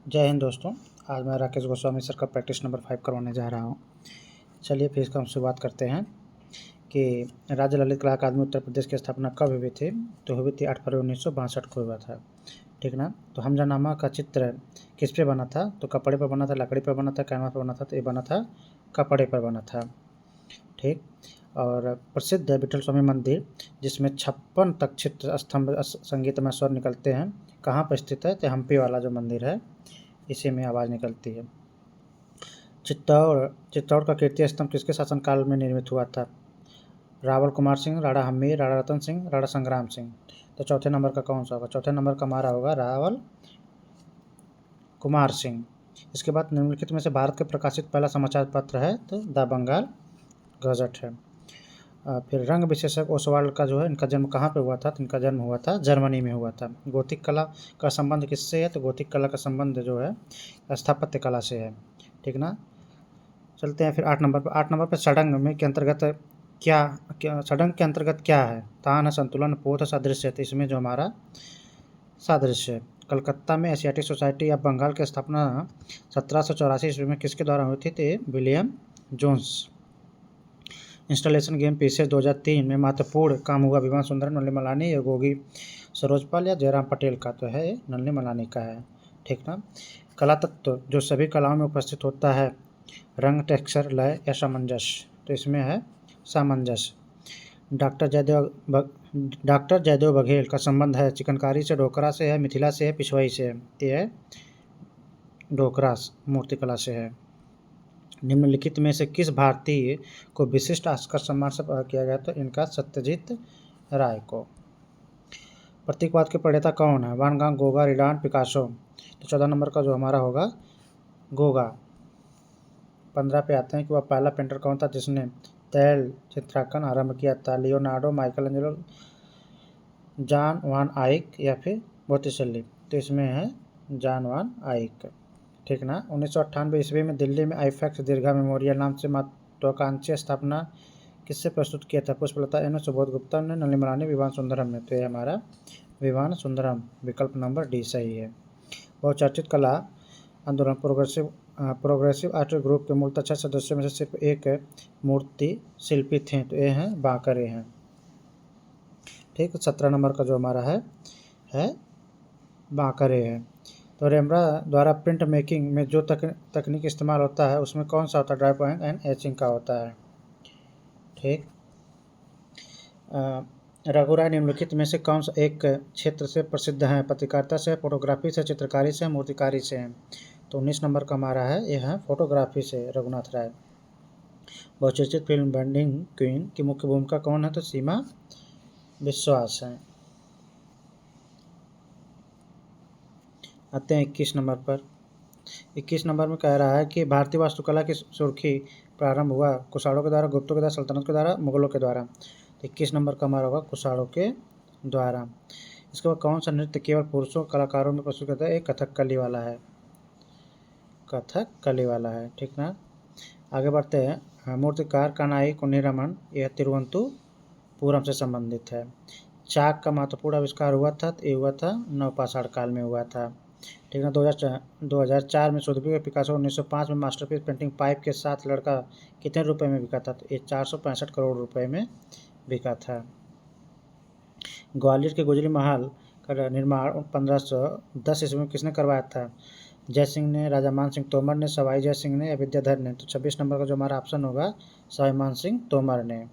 जय हिंद दोस्तों। आज मैं राकेश गोस्वामी सर का प्रैक्टिस नंबर 5 करवाने जा रहा हूँ। चलिए फिर इसका हम शुरुआत करते हैं कि राज्य ललित कला अकादमी उत्तर प्रदेश की स्थापना कब हुई थी। तो हुई थी 8 फरवरी 1962 को हुआ था, ठीक ना। तो हमजानामा का चित्र किस पे बना था? तो कपड़े पर बना था, लकड़ी पर बना था, कैनवास पर बना था। तो ये बना था कपड़े पर बना था, ठीक। और प्रसिद्ध है विठल स्वामी मंदिर, जिसमें 56 तक चित्र स्तंभ संगीतमय स्वर निकलते हैं। कहाँ पर स्थित है? तो हम्पी वाला जो मंदिर है इसी में आवाज़ निकलती है। चित्तौड़ का कीर्ति स्तंभ किसके शासनकाल में निर्मित हुआ था? रावल कुमार सिंह, राणा हम्मीर, राणा रतन सिंह, राणा संग्राम सिंह। तो चौथे नंबर का कौन सा होगा? चौथे नंबर का हमारा होगा रावल कुमार सिंह। इसके बाद निम्नलिखित में से भारत के प्रकाशित पहला समाचार पत्र है तो द बंगाल गजट है। फिर रंग विशेषज्ञ ओसवाल का जो है, इनका जन्म कहाँ पे हुआ था? तो इनका जन्म हुआ था जर्मनी में हुआ था। गोथिक कला का संबंध किससे है? तो गोथिक कला का संबंध जो है स्थापत्य कला से है, ठीक ना। चलते हैं फिर 8 नंबर पर। 8 नंबर पर षडंग में के अंतर्गत षडंग के अंतर्गत क्या है? तान है, संतुलन, पोत, सादृश्य। तो इसमें जो हमारा सादृश्य है। कलकत्ता में एशियाटिक सोसाइटी ऑफ बंगाल की स्थापना 1784 ईस्वी में किसके द्वारा हुई थी? तो William Jones. Installation game pieces 2003 में महत्वपूर्ण काम हुआ विवान सुंदरम, नलिनी मलानी या गोगी सरोजपाल या जयराम पटेल का? तो है नलिनी मलानी का है, ठीक ना। कला तत्व जो सभी कलाओं में उपस्थित होता है, रंग, टेक्सचर, लय या सामंजस्य। तो इसमें है सामंजस्य। डॉक्टर जयदेव बघेल का संबंध है चिकनकारी से, ढोकरा से है, मिथिला से है, पिछवाई से है। ये है ढोकरा मूर्तिकला से है। निम्नलिखित में से किस भारतीय को विशिष्ट ऑस्कर सम्मान से किया गया? तो इनका सत्यजीत राय को। प्रतीकवाद के प्रणेता कौन है? वान गांग, गोगा, रिडान, पिकासो। तो 14 नंबर का जो हमारा होगा गोगा। 15 पे आते हैं कि वह पहला पेंटर कौन था जिसने तैल चित्रांकन आरंभ किया था? लियोनार्डो, माइकल एंजेलो, जॉन वान आइक या फिर बोटिसेली। तो इसमें है जॉन वान आइक, ठीक ना। 1998 ईस्वी में दिल्ली में आईफैक्स दीर्घा मेमोरियल नाम से महत्वाकांक्षी स्थापना किससे प्रस्तुत किया था? पुष्पलता एन, सुबोध गुप्ता ने, नलिनी मलानी, विवान सुंदरम ने। तो ये हमारा विवान सुंदरम, विकल्प नंबर डी सही है। बहुचर्चित कला आंदोलन प्रोग्रेसिव आर्ट ग्रुप के मूलतः 6 सदस्यों में से सिर्फ एक मूर्ति शिल्पी थे, तो ये हैं बांकरे हैं, ठीक। 17 नंबर का जो हमारा है बांकरे है। तो रेमरा द्वारा प्रिंट मेकिंग में जो तकनीक इस्तेमाल होता है उसमें कौन सा होता है? ड्राइंग एंड एचिंग का होता है, ठीक। रघुराय निम्नलिखित में से कौन सा एक क्षेत्र से प्रसिद्ध है? पत्रकारिता से, फोटोग्राफी से, चित्रकारी से, मूर्तिकारी से है। तो 19 नंबर का हमारा है यह है फोटोग्राफी से, रघुनाथ राय। बहुचर्चित फिल्म बर्निंग क्वीन की मुख्य भूमिका कौन है? तो सीमा विश्वास है। आते हैं 21 नंबर पर। 21 नंबर में कह रहा है कि भारतीय वास्तुकला की सुर्खी प्रारंभ हुआ कुषाणों के द्वारा, गुप्तों के द्वारा, सल्तनत के द्वारा, मुगलों के द्वारा। 21 नंबर का हमारा होगा कुषाणों के द्वारा। इसके बाद कौन सा नृत्य केवल पुरुषों कलाकारों में प्रस्तुत करता है? एक कथकली वाला है, कथकली वाला है, ठीक ना। आगे बढ़ते हैं। मूर्तिकार कनाई कुन्हीरामन, यह तिरुवनंतपुरम से संबंधित है। चाक का महत्वपूर्ण आविष्कार हुआ था तो ये हुआ था नवपाषाण काल में हुआ था, ठीक है। 2004 में सुदबी पिकासो, 1905 में मास्टरपीस पेंटिंग पाइप के साथ लड़का कितने रुपए में बिका था? तो ये 465 करोड़ रुपए में बिका था। ग्वालियर के गुजरी महल का निर्माण 1510 ईस्वी में किसने करवाया था? जय सिंह ने, राजा मान सिंह तोमर ने, सवाई जय सिंह ने या विद्याधर ने। तो 26 नंबर का जो हमारा ऑप्शन होगा सवाई मान सिंह तोमर ने।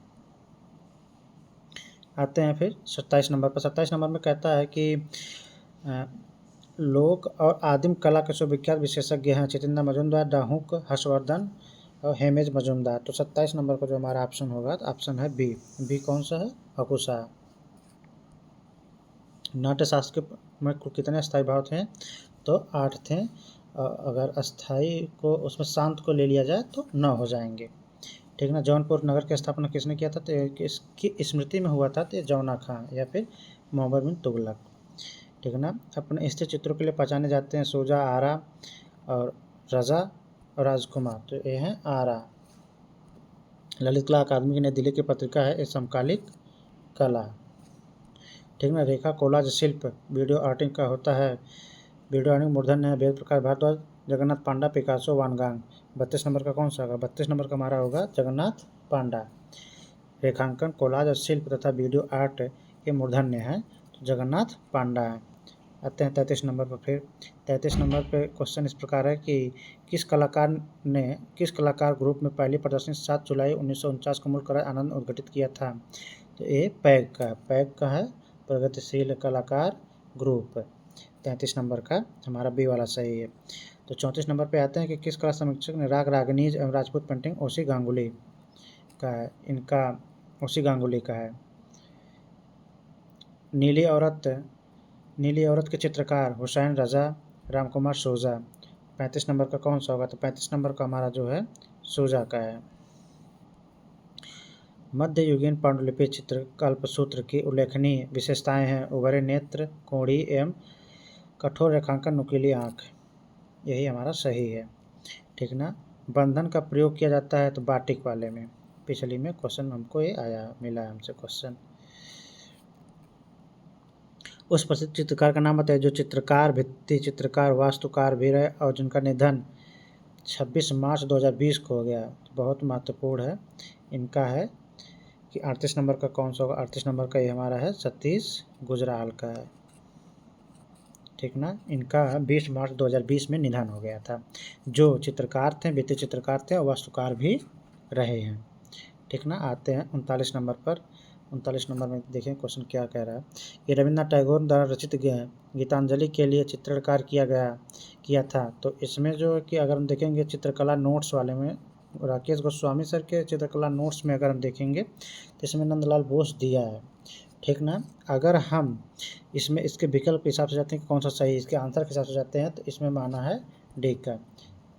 आते हैं फिर 27 नंबर पर। 27 नंबर में कहता है कि लोक और आदिम कला के सुविख्यात विशेषज्ञ हैं चितेंद्र मजूमदार, डाहूक, हर्षवर्धन और हेमेज मजूमदार। तो 27 नंबर का जो हमारा ऑप्शन होगा तो ऑप्शन है बी कौन सा है? हकुशा। नाट्यशास्त्र में कितने स्थायी भाव थे? तो 8 थे। अगर अस्थाई को उसमें शांत को ले लिया जाए तो 9 हो जाएंगे, ठीक ना। जौनपुर नगर की स्थापना किसने किया था? तो किसकी स्मृति में हुआ था? तो जौना खां या फिर मोहम्मद बिन तुगलक, ठीक ना। अपने स्थिर चित्रों के लिए पहचाने जाते हैं सोजा, आरा और रजा और राजकुमार। तो ये हैं आरा। ललित कला अकादमी की नई दिल्ली की पत्रिका है ये समकालिक कला, ठीक ना। रेखा कोलाज शिल्प वीडियो आर्टिंग का होता है वीडियो मूर्धन्य है वेद प्रकाश भारद्वाज, जगन्नाथ पांडा, पिकासो, वान गांग। 32 नंबर का कौन सा होगा? 32 नंबर का हमारा होगा जगन्नाथ पांडा। रेखांकन, कोलाज और शिल्प तथा वीडियो आर्ट ये मूर्धन्य है, तो जगन्नाथ पांडा है। आते हैं 33 नंबर पर। फिर 33 नंबर पे क्वेश्चन इस प्रकार है कि किस कलाकार ग्रुप में पहली प्रदर्शनी 7 जुलाई 1949 को मुल्क राज आनंद उद्घाटित किया था? तो ये पैग का है, प्रगतिशील कलाकार ग्रुप। 33 नंबर का हमारा बी वाला सही है। तो 34 नंबर पे आते हैं कि किस कला समीक्षक ने राग रागनीज एवं राजपूत पेंटिंग ओसी गांगुली का है? इनका ओसी गांगुली का है। नीली औरत के चित्रकार हुसैन रजा, रामकुमार सोजा। 35 नंबर का कौन सा होगा? तो 35 नंबर का हमारा जो है सोजा का है। मध्ययुगीन पांडुलिपि चित्र कल्पसूत्र की उल्लेखनीय विशेषताएं हैं: उभरे नेत्र, कोढ़ी एवं कठोर रेखांकन, नुकीली आँख। यही हमारा सही है, ठीक ना। बंधन का प्रयोग किया जाता है तो बाटिक वाले में, पिछली में क्वेश्चन हमको ये मिला हमसे क्वेश्चन। उस प्रसिद्ध चित्रकार का नाम बताइए जो चित्रकार, भित्ति चित्रकार, वास्तुकार भी रहे और जिनका निधन 26 मार्च 2020 को हो गया। बहुत महत्वपूर्ण है। इनका है कि 38 नंबर का कौन सा होगा? 38 नंबर का ये हमारा है सतीश गुजराल का है, ठीक ना। इनका 20 मार्च 2020 में निधन हो गया था। जो चित्रकार थे, भित्ति चित्रकार थे और वास्तुकार भी रहे हैं, ठीक ना। आते हैं 39 नंबर पर। 39 नंबर में देखें क्वेश्चन क्या कह रहा है कि रविन्द्रनाथ टैगोर द्वारा रचित गीतांजलि के लिए चित्रणकार किया था। तो इसमें जो है कि अगर हम देखेंगे चित्रकला नोट्स वाले में, राकेश गोस्वामी सर के चित्रकला नोट्स में अगर हम देखेंगे तो इसमें नंदलाल बोस दिया है, ठीक ना। अगर हम इसमें इसके विकल्प के हिसाब से जाते हैं कि कौन सा सही, इसके आंसर के हिसाब से जाते हैं तो इसमें माना है डी का।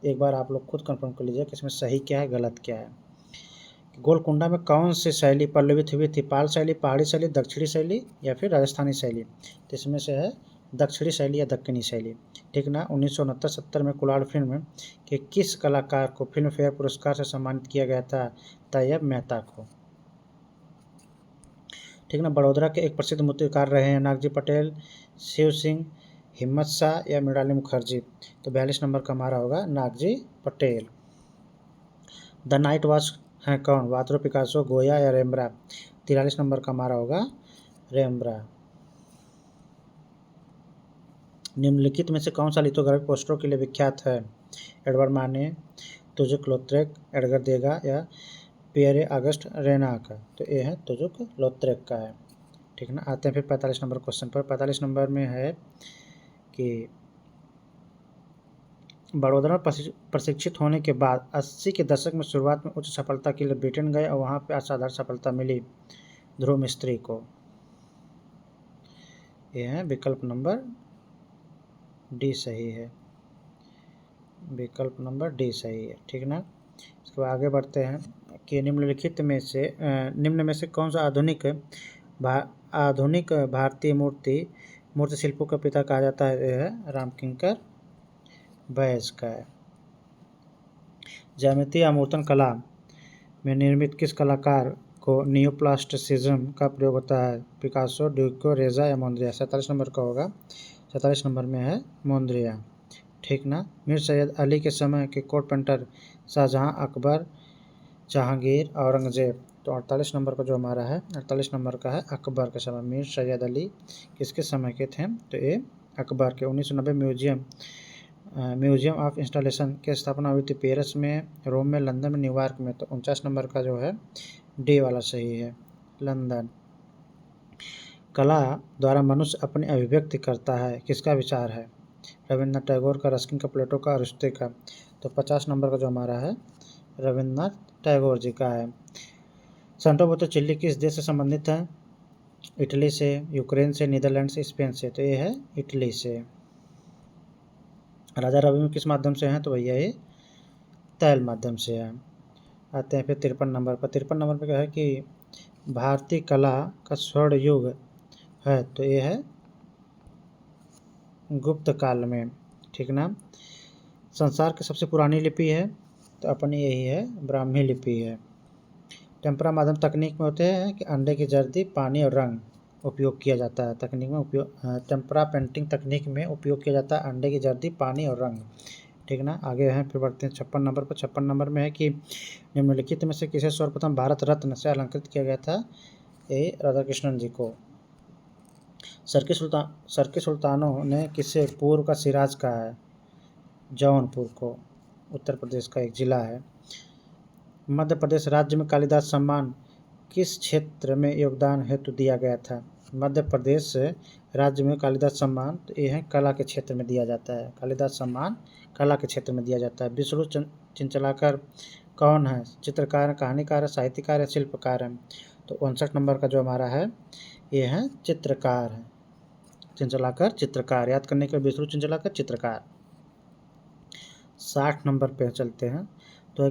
एक बार आप लोग खुद कंफर्म कर लीजिए कि इसमें सही क्या है, गलत क्या है। गोलकुंडा में कौन सी शैली पल्लवित हुई थी? पाल शैली, पहाड़ी शैली, दक्षिणी शैली या फिर राजस्थानी शैली? तो इसमें से है दक्षिणी शैली या दक्कनी शैली, ठीक ना। 1969-70 में कुलाड़ फिल्म के किस कलाकार को फिल्म फेयर पुरस्कार से सम्मानित किया गया था? तैयब मेहता को, ठीक ना। बड़ौदा के एक प्रसिद्ध मूर्तिकार रहे हैं नागजी पटेल, शिव सिंह, हिम्मत शाह या मृणालिनी मुखर्जी? तो 42 नंबर का हमारा होगा Nagji Patel. The night watch है कौन? वात्रो, पिकासो, गोया या रेम्ब्रा? 43 नंबर का हमारा होगा रेम्ब्रा। निम्नलिखित में से कौन सा लिथोग्राफी पोस्टरों के लिए विख्यात है? एडवर्ड माने, तुजुक लोत्रेक, एडगर देगा या पियरे अगस्ट रेना का? तो ये है तुजुक लोत्रेक का है, ठीक ना। आते हैं फिर 45 नंबर क्वेश्चन पर। 45 नंबर में है कि बड़ौदा में प्रशिक्षित होने के बाद 80 के दशक में शुरुआत में उच्च सफलता के लिए ब्रिटेन गए और वहाँ पे असाधारण सफलता मिली ध्रुव मिस्त्री को। ये है विकल्प नंबर डी सही है, विकल्प नंबर डी सही है, ठीक ना। इसके बाद आगे बढ़ते हैं कि निम्न में से कौन सा आधुनिक भारतीय मूर्ति शिल्पों का पिता कहा जाता है? यह है रामकिंकर बैस का है। ज्यामितीय आमूर्तन कला में निर्मित किस कलाकार को नियोप्लास्टिसिज्म का प्रयोग होता है? पिकासो, ड्यूको, रेजा या मोंद्रिया? 47 नंबर का होगा, 47 नंबर में है मोंद्रिया, ठीक ना। मीर सैयद अली के समय के कोर्ट पेंटर शाहजहां, अकबर, जहांगीर, औरंगजेब? तो 48 नंबर का जो हमारा है 48 नंबर का है अकबर के समय। मीर सैयद अली किसके समय के थे? तो ये अकबर के। 1990 म्यूजियम ऑफ इंस्टॉलेशन की स्थापना हुई थी पेरिस में, रोम में, लंदन में, न्यूयॉर्क में? तो 49 नंबर का जो है डी वाला सही है, लंदन। कला द्वारा मनुष्य अपनी अभिव्यक्ति करता है, किसका विचार है? रविन्द्रनाथ टैगोर का, रस्किन का, प्लेटो का, अरिस्टो का? तो 50 नंबर का जो हमारा है रविन्द्रनाथ टैगोर जी का है। सांटो बोत्तिचेल्ली किस देश से संबंधित है? इटली से, यूक्रेन से, नीदरलैंड से, स्पेन से? तो ये है इटली से। राजा रवि में किस माध्यम से हैं? तो भैया ये तैल माध्यम से है। आते हैं फिर 53 नंबर पर। 53 नंबर पर क्या है कि भारतीय कला का स्वर्ण युग है, तो ये है गुप्त काल में, ठीक ना। संसार की सबसे पुरानी लिपि है तो अपनी यही है ब्राह्मी लिपि है। टेम्परा माध्यम तकनीक में होते हैं कि अंडे की जर्दी, पानी और रंग। उपयोग किया जाता है। तकनीक में उपयोग टेम्परा पेंटिंग तकनीक में उपयोग किया जाता है अंडे की जर्दी, पानी और रंग। ठीक ना, आगे हैं फिर बढ़ते हैं 56 नंबर पर। 56 नंबर में है कि निम्नलिखित में से किसे सर्वप्रथम भारत रत्न से अलंकृत किया गया था? ए राधाकृष्णन जी को। सर्की सुल्तानों ने किसे पूर्व का सिराज कहा है? जौनपुर को, उत्तर प्रदेश का एक जिला है। मध्य प्रदेश राज्य में कालिदास सम्मान किस क्षेत्र में योगदान हेतु दिया गया था? मध्य प्रदेश राज्य में कालिदास सम्मान तो ये है कला के क्षेत्र में दिया जाता है। कालिदास सम्मान कला के क्षेत्र में दिया जाता है। विष्णु चिंचलाकर कौन है? चित्रकार, कहानीकार, साहित्यकार या शिल्पकार है? तो 59 नंबर का जो हमारा है ये है चित्रकार है। चिंचलाकर चित्रकार, याद करने के लिए विष्णु चिंचलाकर चित्रकार। 60 नंबर पे चलते हैं। तो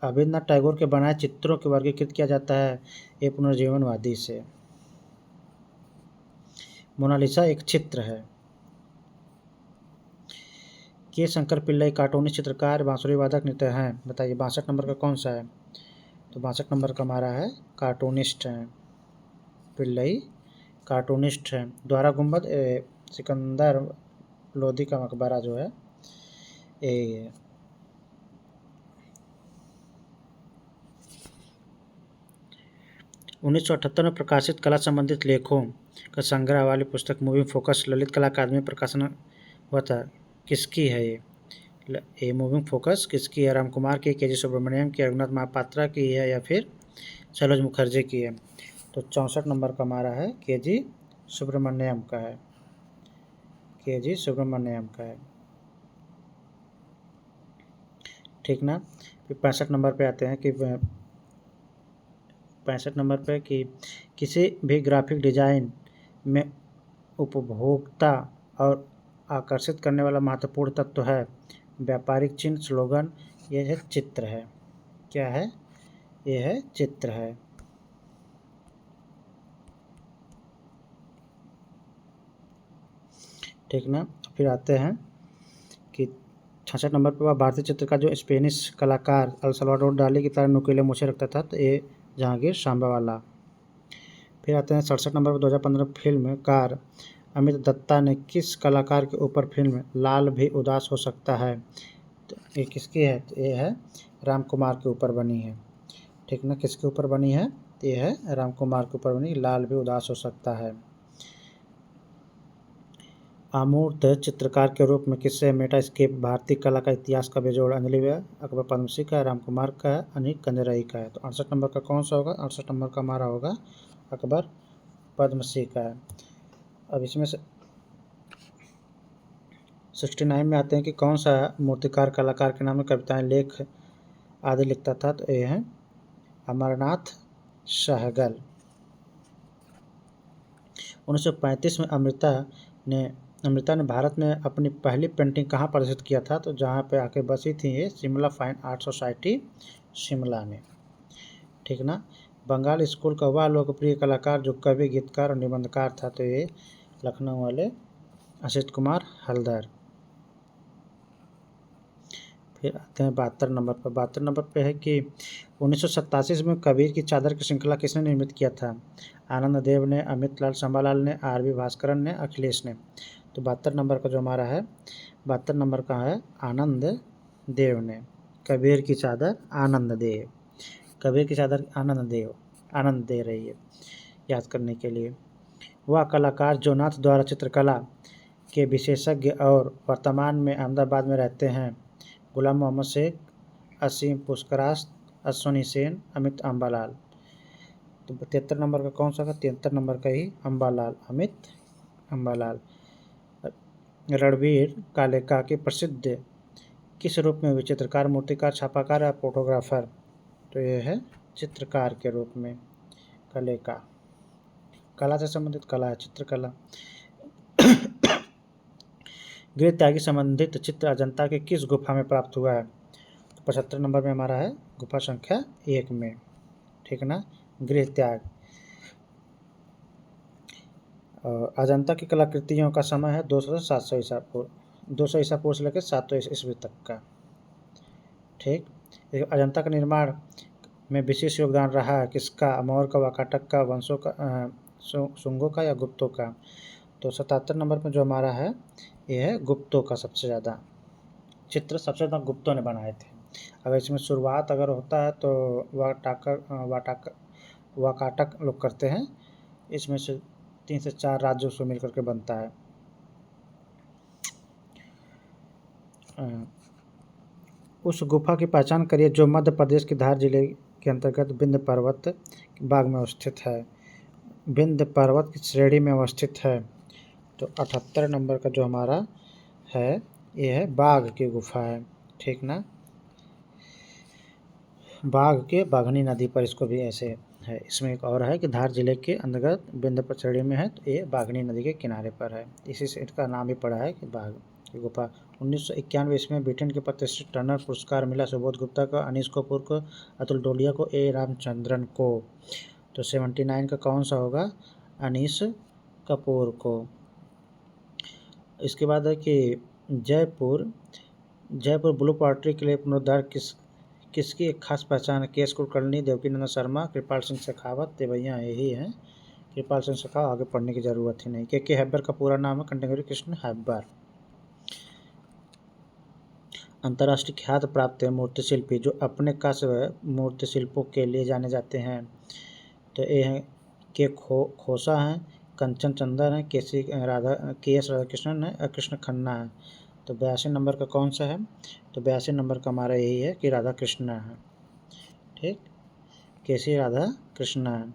रविन्द्रनाथ टैगोर के बनाए चित्रों को वर्गीकृत किया जाता है ये पुनर्जीवनवादी से। मोनालिसा एक चित्र है। के शंकर पिल्लई कार्टूनिस्ट, चित्रकार, बांसुरी वादक, नृत्य हैं। बताइए 62 नंबर का कौन सा है? तो 62 नंबर का हमारा है कार्टूनिस्ट है। पिल्लई कार्टूनिस्ट है। द्वारा गुंबद सिकंदर लोदी का मकबरा जो है ये 1978 में प्रकाशित कला संबंधित लेखों का संग्रह वाली पुस्तक मूविंग फोकस ललित कला अकादमी प्रकाशन हुआ था। किसकी है ये मूविंग फोकस किसकी है? राम कुमार की, के जी सुब्रमण्यम की, रघुनाथ महापात्रा की है या फिर सरोज मुखर्जी की है? तो 64 नंबर का हमारा है के जी सुब्रमण्यम का है। के जी सुब्रमण्यम का है। ठीक ना, फिर 65 नंबर पे आते हैं कि 65 नंबर पे कि किसी भी ग्राफिक डिजाइन में उपभोक्ता और आकर्षित करने वाला महत्वपूर्ण तत्व है व्यापारिक चिन्ह, स्लोगन। यह है चित्र है। क्या है? यह है चित्र है। ठीक ना, फिर आते हैं कि 66 नंबर पर भारतीय चित्र का जो स्पेनिश कलाकार अल्साल्वाडोर डाली की तरह नुकीले मूछें रखता था तो ये जहांगीर सांबावाला। फिर आते हैं 67 नंबर पर 2015 फिल्म कार अमित दत्ता ने किस कलाकार के ऊपर फिल्म लाल भी उदास हो सकता है? तो ये किसकी है? तो ये है राम कुमार के ऊपर बनी है। ठीक ना, किसके ऊपर बनी है? तो ये है राम कुमार के ऊपर बनी लाल भी उदास हो सकता है। अमूर्त चित्रकार के रूप में किससे मेटास्केप भारतीय कला का इतिहास का बेजोड़? अंजलि वे अकबर पद्मश्री का, राम कुमार का, अनिल कंजराई का है। तो 68 नंबर का कौन सा होगा? 68 नंबर का हमारा होगा अकबर पद्मश्री का है। अब इसमें से 69 में आते हैं कि कौन सा मूर्तिकार कलाकार के नाम में कविताएं, लेख आदि लिखता था? तो ये है अमरनाथ सहगल। 1935 में अमृता ने भारत में अपनी पहली पेंटिंग कहाँ प्रदर्शित किया था? तो जहाँ पे आके बसी थी ये Shimla fine art society Shimla में। ठीक ना, बंगाल स्कूल का वह लोकप्रिय कलाकार जो कवि, गीतकार और निबंधकार था? तो ये लखनऊ वाले असित कुमार हलदर। फिर आते हैं 72 नंबर पर। 72 नंबर पे है कि 1987 में कबीर की चादर की श्रृंखला किसने निर्मित किया था? आनंद देव ने, अमित लाल संभालाल ने, आर.बी. भास्करन ने, अखिलेश ने। तो 72 नंबर का जो हमारा है 72 नंबर का है आनंद देव ने। कबीर की चादर आनंद देव, कबीर की चादर आनंद दे रही है याद करने के लिए। वह कलाकार जो नाथ द्वारा चित्रकला के विशेषज्ञ और वर्तमान में अहमदाबाद में रहते हैं? गुलाम मोहम्मद शेख, असीम पुष्करास, अश्वनी सेन, अमित अम्बालाल। तो 73 नंबर का कौन सा का? 73 नंबर का ही अम्बालाल, अमित अम्बालाल। रणबीर कालेका के प्रसिद्ध किस रूप में हुए? चित्रकार, मूर्तिकार, छापाकार या फोटोग्राफर? तो यह है चित्रकार के रूप में कालेका। कला से संबंधित कला है चित्रकला। गृह त्यागी संबंधित चित्र अजंता के किस गुफा में प्राप्त हुआ है? तो 75 नंबर में हमारा है गुफा संख्या 1 में। ठीक ना, गृह त्याग। अजंता की कलाकृतियों का समय है 200 से 700 ईसा पूर्व, 200 ईसा पूर्व से लेकर 700 ईस्वी तक का। ठीक, अजंता का निर्माण में विशेष योगदान रहा किसका? अमौर का, वाकाटक का, वंशों का, शुंगों का या गुप्तों का? तो 77 नंबर पर जो हमारा है ये है गुप्तों का। सबसे ज़्यादा चित्र सबसे ज़्यादा गुप्तों ने बनाए थे। अगर इसमें शुरुआत अगर होता है तो वाकाटक लोग करते हैं। इसमें से 3 से 4 राज्यों से मिल करके बनता है। उस गुफा की पहचान करिए जो मध्य प्रदेश के धार जिले के अंतर्गत विंध्य पर्वत बाग में अवस्थित है। विंध्य पर्वत की श्रेणी में अवस्थित है। तो 78 नंबर का जो हमारा है ये है बाघ की गुफा है। ठीक ना, बाघ के बाघनी नदी पर इसको भी ऐसे है। इसमें एक और है कि धार जिले के अंतर्गत विंध्य श्रेणी में है, तो ये बाघनी नदी के किनारे पर है। इसी से इसका नाम भी पड़ा है कि बाघ की गुफा। 1991 इसमें ब्रिटेन के प्रतिष्ठित टर्नर पुरस्कार मिला सुबोध गुप्ता को, अनीस कपूर को, अतुल डोलिया को, ए रामचंद्रन को। तो 79 का कौन सा होगा? अनीस कपूर को। इसके बाद है कि जयपुर ब्लू पोएट्री के लिए पुनरुद्धार किसकी एक खास पहचान है? केएस कुलकर्णी, देवकीनंदन शर्मा, कृपाल सिंह शेखावत। तो भैया यही है कृपाल सिंह शेखावत, आगे पढ़ने की जरूरत ही नहीं। के हैबर का पूरा नाम है कंटेम्परेरी कृष्ण हैबर। अंतर्राष्ट्रीय ख्याति प्राप्त है मूर्ति शिल्पी जो अपने कास्य मूर्ति शिल्पों के लिए जाने जाते हैं। तो ये हैं के खोसा हैं, कंचन चंदर हैं, के एस राधाकृष्णन है, कृष्ण खन्ना है। तो 82 नंबर का कौन सा है? तो 82 नंबर का हमारा यही है कि राधा कृष्ण है। ठीक, केसी राधा कृष्ण है।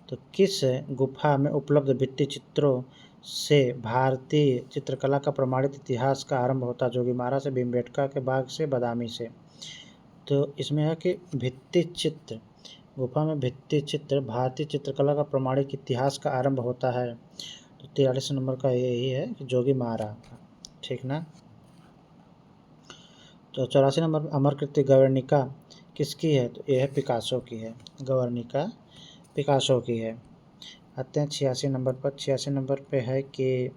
तो किस गुफा में उपलब्ध भित्ति चित्रों से भारतीय चित्रकला का प्रमाणित इतिहास का आरंभ होता? जोगीमारा से, भीमबेटका के बाग से, बदामी से। तो इसमें है कि भित्ति चित्र, गुफा में भित्ति चित्र भारतीय चित्रकला का प्रमाणित इतिहास का आरंभ होता है। तो 43 नंबर का यही है कि जोगीमारा। ठीक ना। तो 84 नंबर अमरकृति गवर्निका किसकी है? तो यह है पिकासो की है। गवर्निका पिकासो की है। आते हैं 86 नंबर पर। 86 नंबर पे है कि ये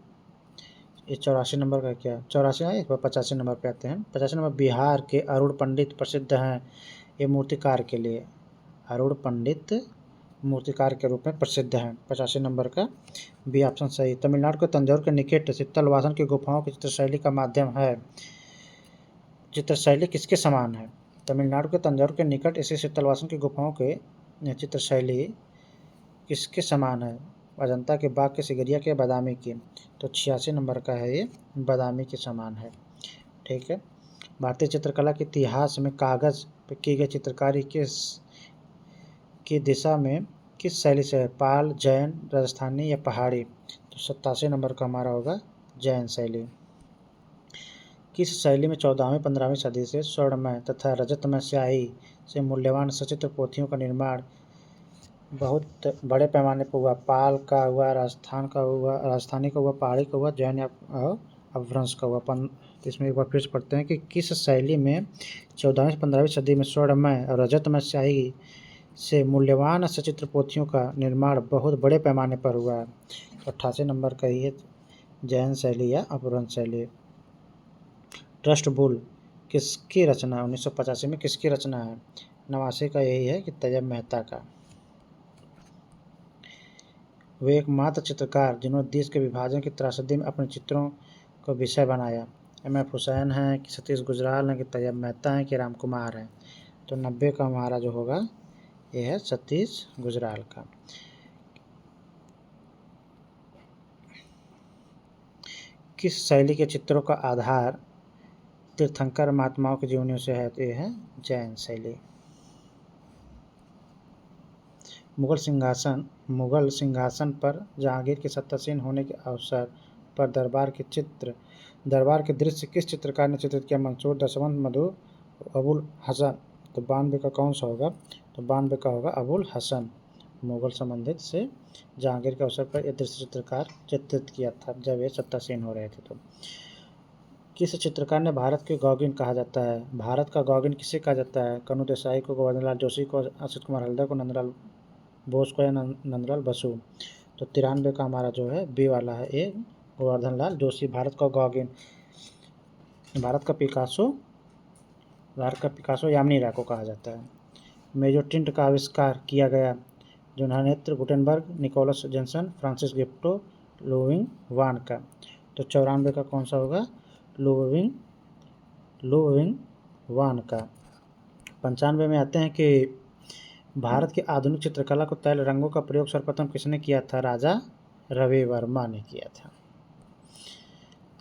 84 नंबर का क्या? 84 है, इस पर 85 नंबर पे आते हैं। 85 नंबर बिहार के अरुण पंडित प्रसिद्ध हैं ये मूर्तिकार के लिए। अरुण पंडित मूर्तिकार के रूप में प्रसिद्ध हैं। 85 नंबर का बी ऑप्शन सही। तमिलनाडु के तंजौर के निकट शीतल वासन की गुफाओं की चित्रशैली का माध्यम है। चित्रशैली किसके समान है? तमिलनाडु के तंजौर के निकट इसी शीतलवासन की गुफाओं के चित्रशैली किसके समान है? अजंता के बाग के, सिगरिया के, बादामी की। तो 86 नंबर का है ये बादामी के समान है। ठीक है। भारतीय चित्रकला के इतिहास में कागज पर की गई चित्रकारी की दिशा में किस शैली से है? पाल, जैन, राजस्थानी या पहाड़ी? तो 87 नंबर का हमारा होगा जैन शैली। किस शैली में 14वीं 15वीं सदी से स्वर्णमय तथा रजतमय स्याही से मूल्यवान सचित्र पोथियों का निर्माण बहुत बड़े पैमाने पर हुआ? पाल का हुआ, राजस्थान का हुआ, राजस्थानी का हुआ, पहाड़ी का हुआ, जैन या अपभ्रंश का हुआ। इसमें एक बार फिर से पढ़ते हैं कि किस शैली में 14वीं 15वीं सदी में स्वर्णमय और रजतमय स्याही से मूल्यवान सचित्र पोथियों का निर्माण बहुत बड़े पैमाने पर हुआ है? 88 नंबर का ही है जैन शैली या अपभ्रंश शैली। ट्रस्ट बुल किसकी रचना है? 1985 में किसकी रचना है? 89 का यही है कि तैयब मेहता का। वे एकमात्र चित्रकार जिन्होंने देश के विभाजन की त्रासदी में अपने चित्रों को विषय बनाया। एम.एफ. हुसैन हैं कि सतीश गुजराल हैं कि तैयब मेहता हैं कि राम कुमार हैं? तो 90 का हमारा जो होगा ये है सतीश गुजराल का। किस शैली के चित्रों का आधार तीर्थंकर महात्माओं की जीवनियों से है? तो ये है जैन शैली। मुगल सिंहासन पर जहांगीर के सत्तासीन होने के अवसर पर दरबार के दृश्य किस चित्रकार ने चित्रित किया? मंसूर, दशवंत, मधु, अबुल हसन। तो 92 का कौन सा होगा? तो 92 का होगा अबुल हसन। मुगल संबंधित से जहांगीर के अवसर पर यह दृश्य चित्रकार चित्रित किया था जब ये सत्तासीन हो रहे थे। तो किस चित्रकार ने भारत के गॉगिन कहा जाता है? भारत का गॉगिन किसे कहा जाता है? कनु देसाई को, गोवर्धन लाल जोशी को, असित कुमार हल्दर को, नंदलाल बोस को या नंदलाल बसु? तो 93 का हमारा जो है बी वाला है ये गोवर्धन लाल जोशी। भारत का गॉगिन, भारत का पिकासो यामिनी राय को कहा जाता है। मेजोटिंट का आविष्कार किया गया? Jonathan Gutenberg, Nicolas Jenson, Francis गिफ्टो, लुडविग वान का। तो 94 का कौन सा होगा? लुडविग वान का। 95 में आते हैं कि भारत की आधुनिक चित्रकला को तैल रंगों का प्रयोग सर्वप्रथम किसने किया था? राजा रवि वर्मा ने किया था।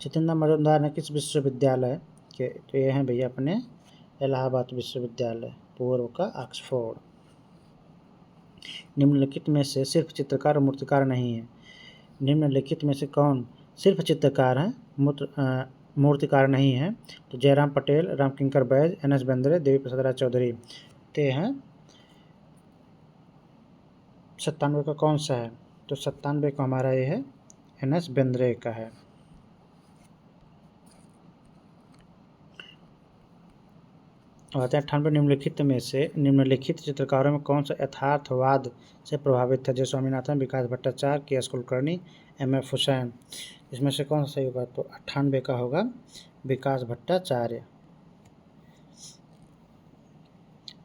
जितेंद्र मजूमदार ने किस विश्वविद्यालय के? तो ये हैं भैया अपने इलाहाबाद विश्वविद्यालय, पूर्व का ऑक्सफोर्ड। निम्नलिखित में से सिर्फ चित्रकार और मूर्तिकार नहीं है। निम्नलिखित में से कौन सिर्फ चित्रकार है, मूर्तिकार नहीं है? तो जयराम पटेल, रामकिंकर बैज, NS बेंद्रे, देवी प्रसाद राय चौधरी। ते हैं 97 का कौन सा है? तो 97 का हमारा ये है NS बेंद्रे का है। आते हैं 98 निम्नलिखित में से निम्नलिखित चित्रकारों में कौन सा यथार्थवाद से प्रभावित था? जय स्वामीनाथन, विकास भट्टाचार्य, KS कुलकर्णी, MF हुसैन। इसमें से कौन सा सही होगा? तो 98 का होगा विकास भट्टाचार्य।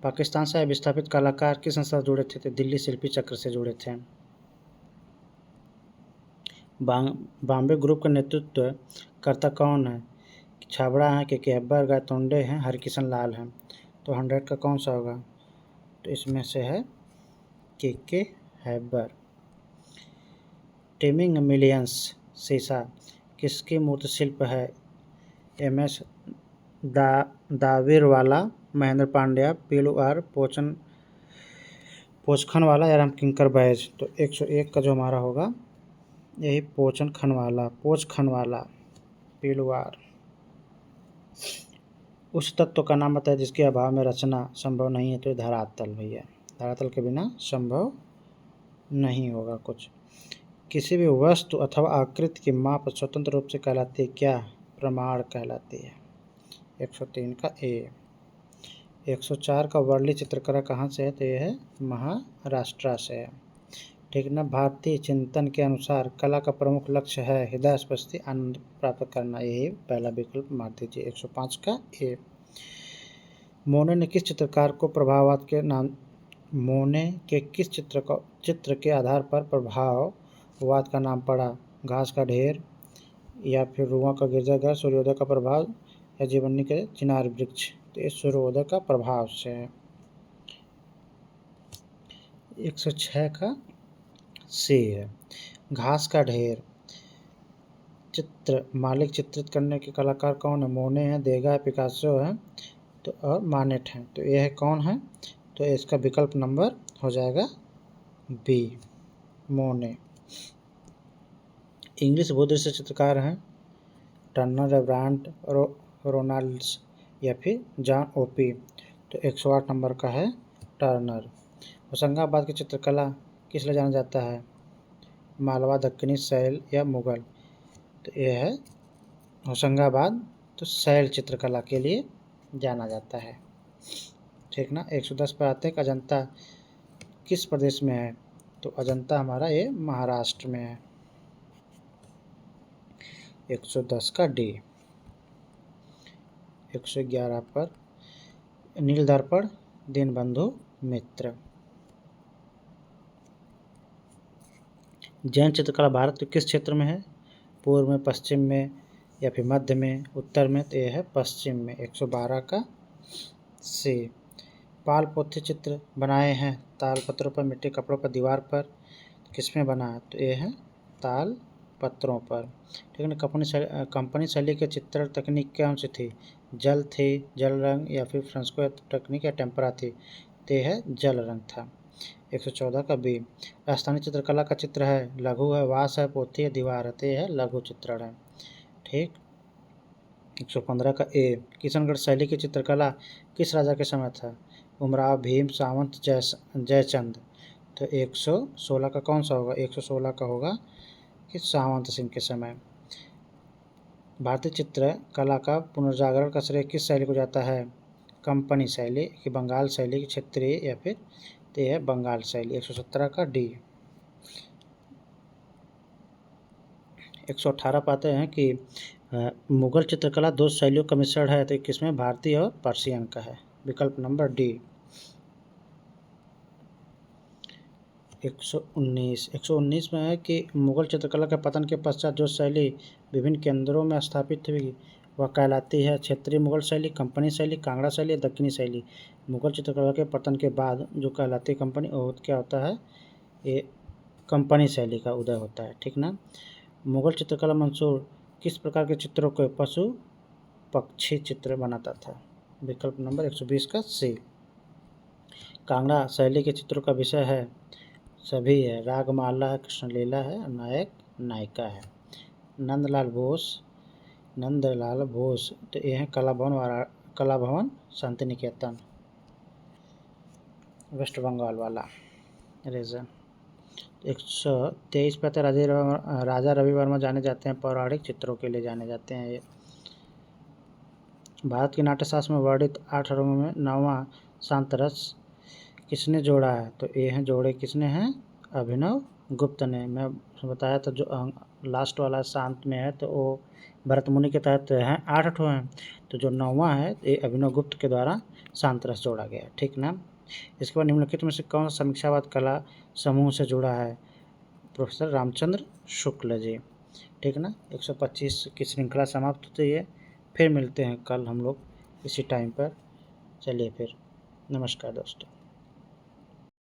पाकिस्तान से विस्थापित कलाकार किस संस्था से जुड़े थे? तो दिल्ली शिल्पी चक्र से जुड़े थे। बॉम्बे ग्रुप का नेतृत्व करता कौन है? छाबड़ा हैं, KK हैबर, गायतोंडे हैं, हरिकिशन लाल हैं। तो 100 का कौन सा होगा? तो इसमें से है KK हैबर। टीमिंग मिलियंस शीशा किसकी मूर्ति शिल्प है? MS दाविरवाला, महेंद्र पांड्या, PLR पोचखनवाला या रामकिंकर बैज। तो 101 का जो हमारा होगा यही पोचखनवाला PLR। उस तत्व का नाम बताए जिसके अभाव में रचना संभव नहीं है? तो धरातल भैया, धरातल के बिना संभव नहीं होगा कुछ। किसी भी वस्तु अथवा आकृति की माप स्वतंत्र रूप से कहलाती है क्या? प्रमाण कहलाती है। 103 का A। 104 का वर्ली चित्रकला कहाँ से है? तो यह है महाराष्ट्र से है। ठीक ना। भारतीय चिंतन के अनुसार कला का प्रमुख लक्ष्य है हृदय स्पर्शी आनंद प्राप्त करना, यही पहला विकल्प मार दीजिए। 105 का A। मोने ने किस चित्रकार को प्रभाववाद के नाम मोने के किस चित्र के आधार पर प्रभाववाद का नाम पड़ा? घास का ढेर, या फिर रुआ का गिरजाघर, सूर्योदय का प्रभाव, या जीवनी के चिनार वृक्ष। तो ये सूर्योदय का प्रभाव से है। 106 का C है। घास का ढेर चित्र मालिक चित्रित करने के कलाकार कौन है? मोने हैं, देगा है, पिकासो है, तो और मानेट हैं। तो यह कौन है? तो इसका विकल्प नंबर हो जाएगा B, मोने। इंग्लिश भूदृश्य चित्रकार हैं टर्नर, रेब्रांट, रोनाल्ड्स या फिर जॉन ओपी। तो 108 नंबर का है टर्नर। होशंगाबाद की चित्रकला किस लिए जाना जाता है? मालवा, दक्कनी, शैल या मुगल। तो यह है होशंगाबाद, तो शैल चित्रकला के लिए जाना जाता है। ठीक ना। 110 पर आते हैं कि अजंता किस प्रदेश में है? तो अजंता हमारा ये महाराष्ट्र में है। 110 का D। 111 पर नील दर्पण, दीनबंधु मित्र। जैन चित्रकला भारत के किस क्षेत्र में है? पूर्व में, पश्चिम में, या फिर मध्य में, उत्तर में। तो यह है पश्चिम में। 112 का C। पाल पोथी चित्र बनाए हैं ताल पत्रों पर, मिट्टी कपड़ों पर, दीवार पर, किसमें बना है? तो ये है ताल पत्रों पर। ठीक है ना। कंपनी शैली के चित्र तकनीक कौन सी थी? जल थी, जल रंग, या फिर फ्रांसिस्को तकनीक या टेम्परा थी? तो है जल रंग था। 114 का B। राजस्थानी चित्रकला का चित्र है लघु है, वास है, पोथी है, दीवार है। तो है लघु चित्रण है। ठीक। 115 का A। किशनगढ़ शैली की चित्रकला किस राजा के समय था? उमराव, भीम, सावंत, जयचंद। तो 116 का कौन सा होगा? 116 का होगा कि सावंत सिंह के समय। भारतीय चित्रकला का पुनर्जागरण का श्रेय किस शैली को जाता है? कंपनी शैली की, बंगाल शैली की, क्षेत्रीय, या फिर तो है बंगाल शैली। 117 का D। 118 पाते हैं कि मुगल चित्रकला दो शैलियों का मिश्रण है। तो किसमें? भारतीय और पर्शियन का है। विकल्प नंबर D। 119 में है कि मुगल चित्रकला के पतन के पश्चात जो शैली विभिन्न केंद्रों में स्थापित हुई वह कहलाती है क्षेत्रीय मुगल शैली, कंपनी शैली, कांगड़ा शैली या दक्षिणी शैली। मुगल चित्रकला के पतन के बाद जो कहलाती है कंपनी, और क्या होता है, ये कंपनी शैली का उदय होता है। ठीक ना। मुगल चित्रकला मंसूर किस प्रकार के चित्रों के पशु पक्षी चित्र बनाता था? विकल्प नंबर 120 का सी। कांगड़ा शैली के चित्रों का विषय है, सभी है, रागमाला है, कृष्णलीला है, नायक नायिका है। नंदलाल बोस तो ये है कला भवन शांति निकेतन, वेस्ट बंगाल वाला रीजन। 123 पे तो राजा रवि वर्मा जाने जाते हैं, पौराणिक चित्रों के लिए जाने जाते हैं ये। भारत के नाट्यशास्त्र में वर्णित 8 रंगों में 9वां शांतरस किसने जोड़ा है? तो ये हैं जोड़े किसने हैं? अभिनव गुप्त ने। मैं बताया था जो लास्ट वाला शांत में है तो वो भरत मुनि के तहत हैं, 8 ठो हैं, तो जो 9वां है ये अभिनव गुप्त के द्वारा शांतरस जोड़ा गया। ठीक ना। इसके बाद निम्नलिखित में से कौन सा समीक्षावाद कला समूह से जुड़ा है? प्रोफेसर रामचंद्र शुक्ल जी। ठीक ना। 125 की श्रृंखला समाप्त होती है। फिर मिलते हैं कल हम लोग इसी टाइम पर। चलिए फिर, नमस्कार दोस्तों।